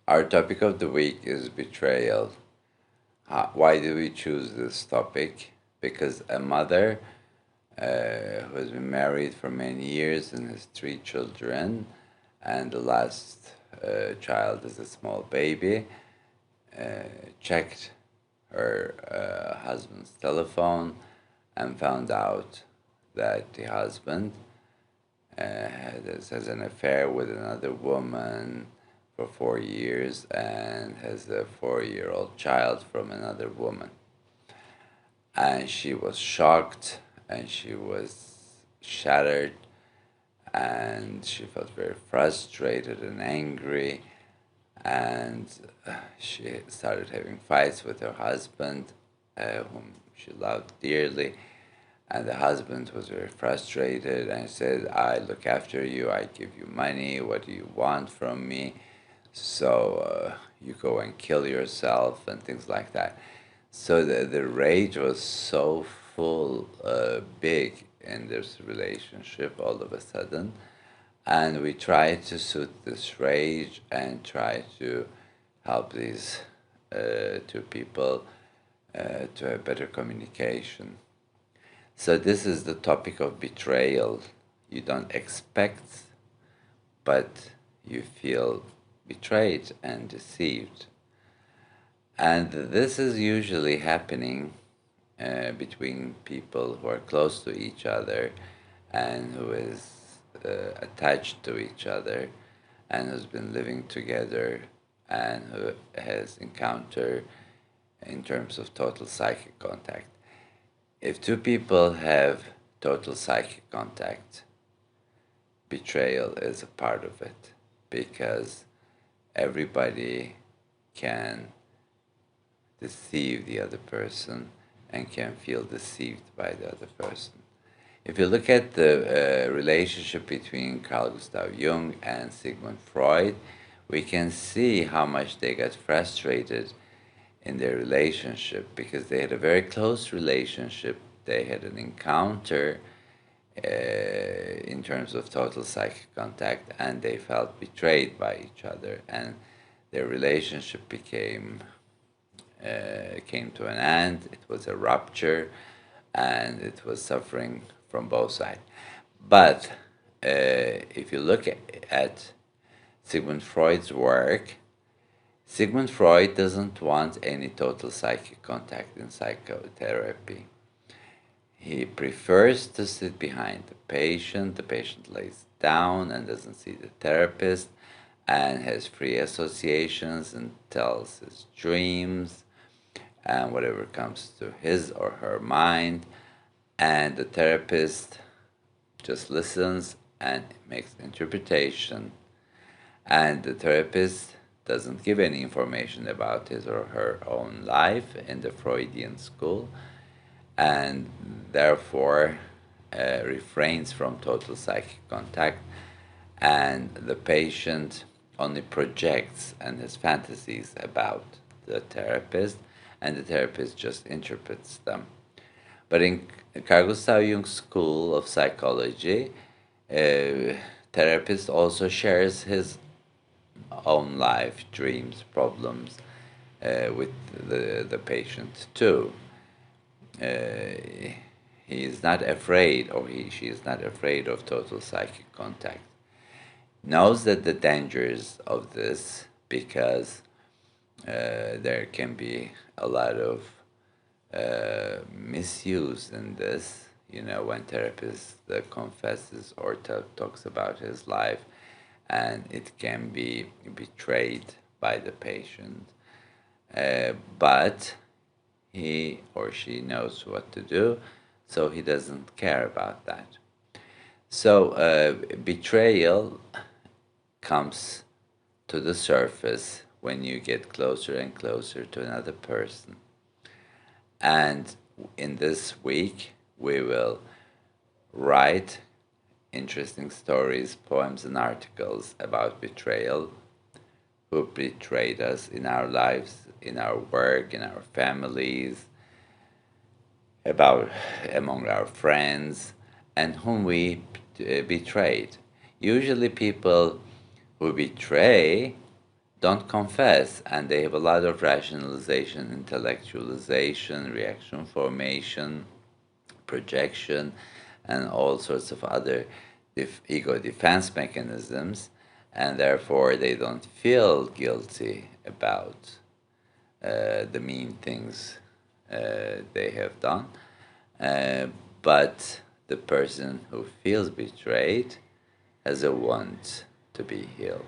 Our topic of the week is betrayal. Why do we choose this topic? Because a mother who has been married for many years and has three children, and the last child is a small baby, checked her husband's telephone and found out that the husband has an affair with another woman for 4 years and has a 4-year-old child from another woman. And she was shocked and she was shattered and she felt very frustrated and angry, and she started having fights with her husband, whom she loved dearly. And the husband was very frustrated and said, I look after you, I give you money, what do you want from me? So you go and kill yourself and things like that. So the rage was so big in this relationship all of a sudden. And we tried to soothe this rage and try to help these two people to have better communication. So this is the topic of betrayal. You don't expect, but you feel betrayed and deceived. And this is usually happening between people who are close to each other and who is attached to each other and has been living together and who has encountered in terms of total psychic contact. If two people have total psychic contact, betrayal is a part of it because everybody can deceive the other person and can feel deceived by the other person. If you look at the relationship between Carl Gustav Jung and Sigmund Freud, we can see how much they got frustrated in their relationship because they had a very close relationship. They had an encounter in terms of total psychic contact, and they felt betrayed by each other, and their relationship came to an end. It was a rupture, and it was suffering from both sides. But if you look at Sigmund Freud's work, Sigmund Freud doesn't want any total psychic contact in psychotherapy. He prefers to sit behind the patient. The patient lays down and doesn't see the therapist and has free associations and tells his dreams and whatever comes to his or her mind. And the therapist just listens and makes interpretation. And the therapist doesn't give any information about his or her own life in the Freudian school, and therefore refrains from total psychic contact, and the patient only projects and has fantasies about the therapist, and the therapist just interprets them. But in Carl Gustav Jung's school of psychology, therapist also shares his own life, dreams, problems with the patient too. He is not afraid, or she is not afraid of total psychic contact. Knows that the dangers of this because there can be a lot of misuse in this. You know, when therapist confesses or talks about his life, and it can be betrayed by the patient. But he or she knows what to do, so he doesn't care about that. So betrayal comes to the surface when you get closer and closer to another person. And in this week, we will write interesting stories, poems, and articles about betrayal, who betrayed us in our lives, in our work, in our families, about among our friends, and whom we betrayed. Usually, people who betray don't confess, and they have a lot of rationalization, intellectualization, reaction formation, projection, and all sorts of other ego defense mechanisms, and therefore they don't feel guilty about the mean things they have done. But the person who feels betrayed has a want to be healed.